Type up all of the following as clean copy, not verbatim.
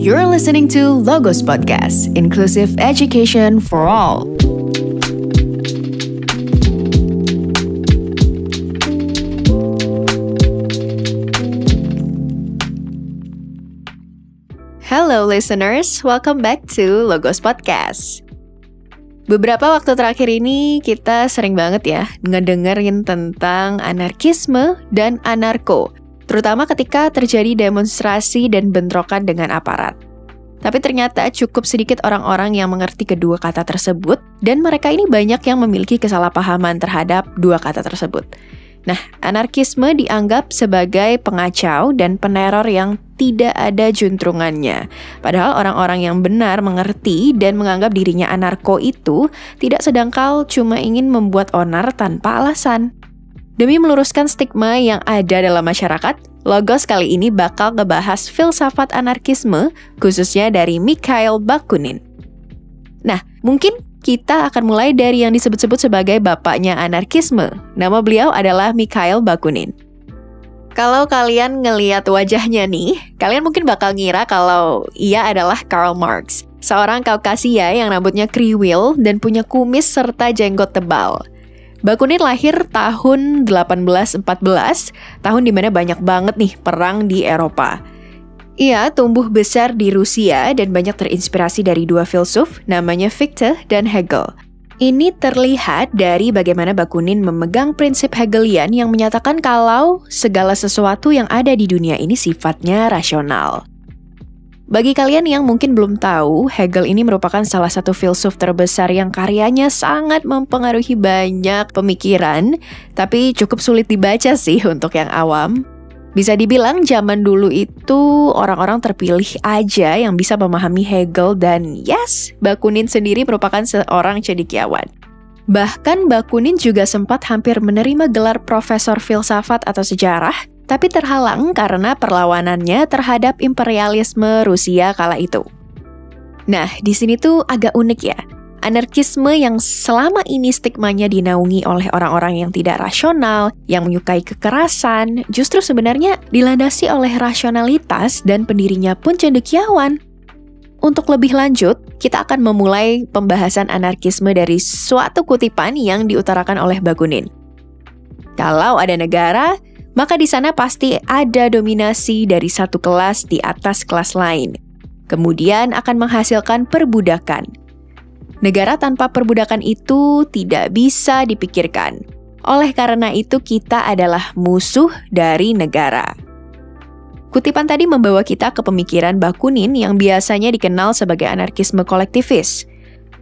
You're listening to Logos Podcast, Inclusive Education for All. Hello listeners, welcome back to Logos Podcast. Beberapa waktu terakhir ini kita sering banget ya ngedengerin tentang anarkisme dan anarko, terutama ketika terjadi demonstrasi dan bentrokan dengan aparat. Tapi ternyata cukup sedikit orang-orang yang mengerti kedua kata tersebut, dan mereka ini banyak yang memiliki kesalahpahaman terhadap dua kata tersebut. Nah, anarkisme dianggap sebagai pengacau dan peneror yang tidak ada juntrungannya. Padahal orang-orang yang benar mengerti dan menganggap dirinya anarko itu tidak sedangkal cuma ingin membuat onar tanpa alasan. Demi meluruskan stigma yang ada dalam masyarakat, Logos kali ini bakal ngebahas filsafat anarkisme, khususnya dari Mikhail Bakunin. Nah, mungkin kita akan mulai dari yang disebut-sebut sebagai bapaknya anarkisme. Nama beliau adalah Mikhail Bakunin. Kalau kalian ngelihat wajahnya nih, kalian mungkin bakal ngira kalau ia adalah Karl Marx, seorang Kaukasia yang rambutnya kriwil dan punya kumis serta jenggot tebal. Bakunin lahir tahun 1814, tahun dimana banyak banget nih perang di Eropa. Ia tumbuh besar di Rusia dan banyak terinspirasi dari dua filsuf, namanya Fichte dan Hegel. Ini terlihat dari bagaimana Bakunin memegang prinsip Hegelian yang menyatakan kalau segala sesuatu yang ada di dunia ini sifatnya rasional. Bagi kalian yang mungkin belum tahu, Hegel ini merupakan salah satu filsuf terbesar yang karyanya sangat mempengaruhi banyak pemikiran, tapi cukup sulit dibaca sih untuk yang awam. Bisa dibilang zaman dulu itu orang-orang terpilih aja yang bisa memahami Hegel dan yes, Bakunin sendiri merupakan seorang cendekiawan. Bahkan Bakunin juga sempat hampir menerima gelar profesor filsafat atau sejarah, tapi terhalang karena perlawanannya terhadap imperialisme Rusia kala itu. Nah, di sini tuh agak unik ya. Anarkisme yang selama ini stigmanya dinaungi oleh orang-orang yang tidak rasional, yang menyukai kekerasan, justru sebenarnya dilandasi oleh rasionalitas dan pendirinya pun cendekiawan. Untuk lebih lanjut, kita akan memulai pembahasan anarkisme dari suatu kutipan yang diutarakan oleh Bakunin. Kalau ada negara, maka di sana pasti ada dominasi dari satu kelas di atas kelas lain. Kemudian akan menghasilkan perbudakan. Negara tanpa perbudakan itu tidak bisa dipikirkan. Oleh karena itu, kita adalah musuh dari negara. Kutipan tadi membawa kita ke pemikiran Bakunin yang biasanya dikenal sebagai anarkisme kolektivis.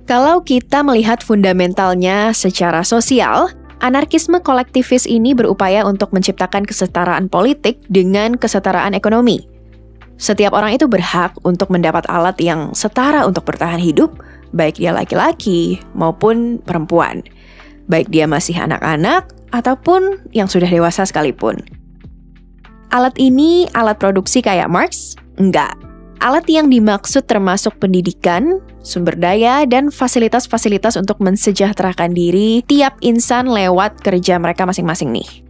Kalau kita melihat fundamentalnya secara sosial, anarkisme kolektivis ini berupaya untuk menciptakan kesetaraan politik dengan kesetaraan ekonomi. Setiap orang itu berhak untuk mendapat alat yang setara untuk bertahan hidup, baik dia laki-laki maupun perempuan, baik dia masih anak-anak ataupun yang sudah dewasa sekalipun. Alat ini alat produksi kayak Marx? Enggak. Alat yang dimaksud termasuk pendidikan, sumber daya, dan fasilitas-fasilitas untuk mensejahterakan diri tiap insan lewat kerja mereka masing-masing nih.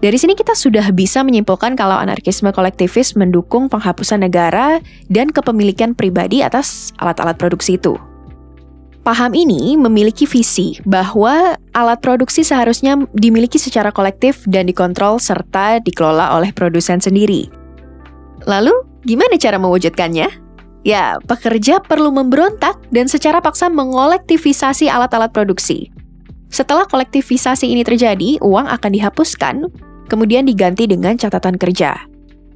Dari sini kita sudah bisa menyimpulkan kalau anarkisme kolektivis mendukung penghapusan negara dan kepemilikan pribadi atas alat-alat produksi itu. Paham ini memiliki visi bahwa alat produksi seharusnya dimiliki secara kolektif dan dikontrol serta dikelola oleh produsen sendiri. Lalu, gimana cara mewujudkannya? Ya, pekerja perlu memberontak dan secara paksa mengolektivisasi alat-alat produksi. Setelah kolektivisasi ini terjadi, uang akan dihapuskan, kemudian diganti dengan catatan kerja.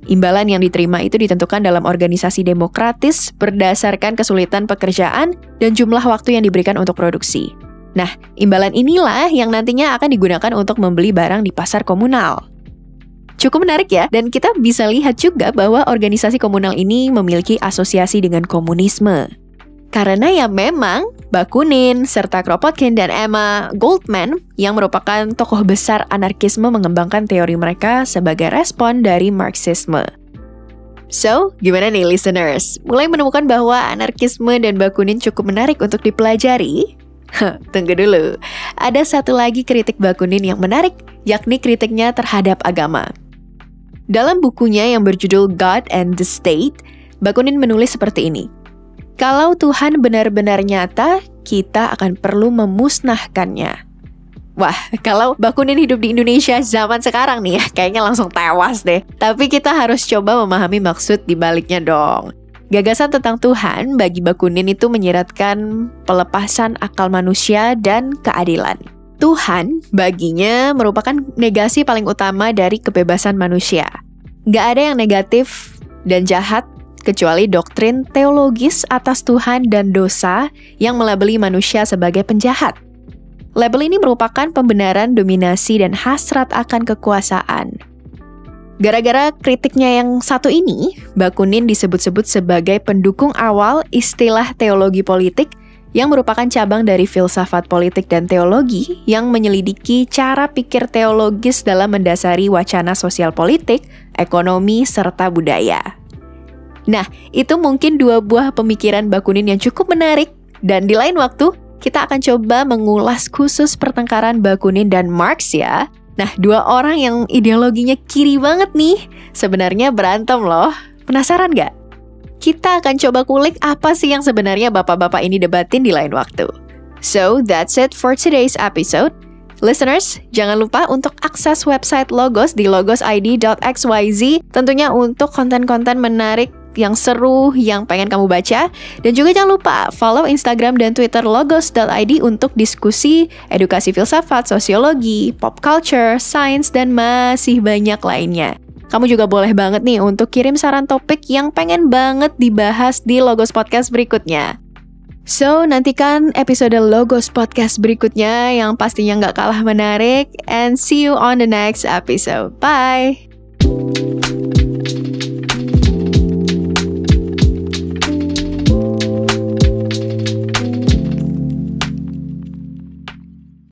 Imbalan yang diterima itu ditentukan dalam organisasi demokratis berdasarkan kesulitan pekerjaan dan jumlah waktu yang diberikan untuk produksi. Nah, imbalan inilah yang nantinya akan digunakan untuk membeli barang di pasar komunal. Cukup menarik ya, dan kita bisa lihat juga bahwa organisasi komunal ini memiliki asosiasi dengan komunisme. Karena ya memang Bakunin serta Kropotkin dan Emma Goldman yang merupakan tokoh besar anarkisme mengembangkan teori mereka sebagai respon dari Marxisme. So, gimana nih listeners? Mulai menemukan bahwa anarkisme dan Bakunin cukup menarik untuk dipelajari? Tunggu dulu, ada satu lagi kritik Bakunin yang menarik, yakni kritiknya terhadap agama. Dalam bukunya yang berjudul God and the State, Bakunin menulis seperti ini. Kalau Tuhan benar-benar nyata, kita akan perlu memusnahkannya. Wah, kalau Bakunin hidup di Indonesia zaman sekarang nih ya, kayaknya langsung tewas deh. Tapi kita harus coba memahami maksud di baliknya dong. Gagasan tentang Tuhan bagi Bakunin itu menyiratkan pelepasan akal manusia dan keadilan. Tuhan baginya merupakan negasi paling utama dari kebebasan manusia. Gak ada yang negatif dan jahat kecuali doktrin teologis atas Tuhan dan dosa yang melabeli manusia sebagai penjahat. Label ini merupakan pembenaran dominasi dan hasrat akan kekuasaan. Gara-gara kritiknya yang satu ini, Bakunin disebut-sebut sebagai pendukung awal istilah teologi politik yang merupakan cabang dari filsafat politik dan teologi yang menyelidiki cara pikir teologis dalam mendasari wacana sosial politik, ekonomi, serta budaya. Nah, itu mungkin dua buah pemikiran Bakunin yang cukup menarik, dan di lain waktu, kita akan coba mengulas khusus pertengkaran Bakunin dan Marx ya. Nah, dua orang yang ideologinya kiri banget nih, sebenarnya berantem loh. Penasaran gak? Kita akan coba kulik apa sih yang sebenarnya bapak-bapak ini debatin di lain waktu. So, that's it for today's episode. Listeners, jangan lupa untuk akses website Logos di logosid.xyz, tentunya untuk konten-konten menarik yang seru, yang pengen kamu baca. Dan juga jangan lupa follow Instagram dan Twitter logos.id untuk diskusi, edukasi filsafat, sosiologi, pop culture, sains, dan masih banyak lainnya. Kamu juga boleh banget nih untuk kirim saran topik yang pengen banget dibahas di Logos Podcast berikutnya. So, nantikan episode Logos Podcast berikutnya yang pastinya nggak kalah menarik. And see you on the next episode. Bye!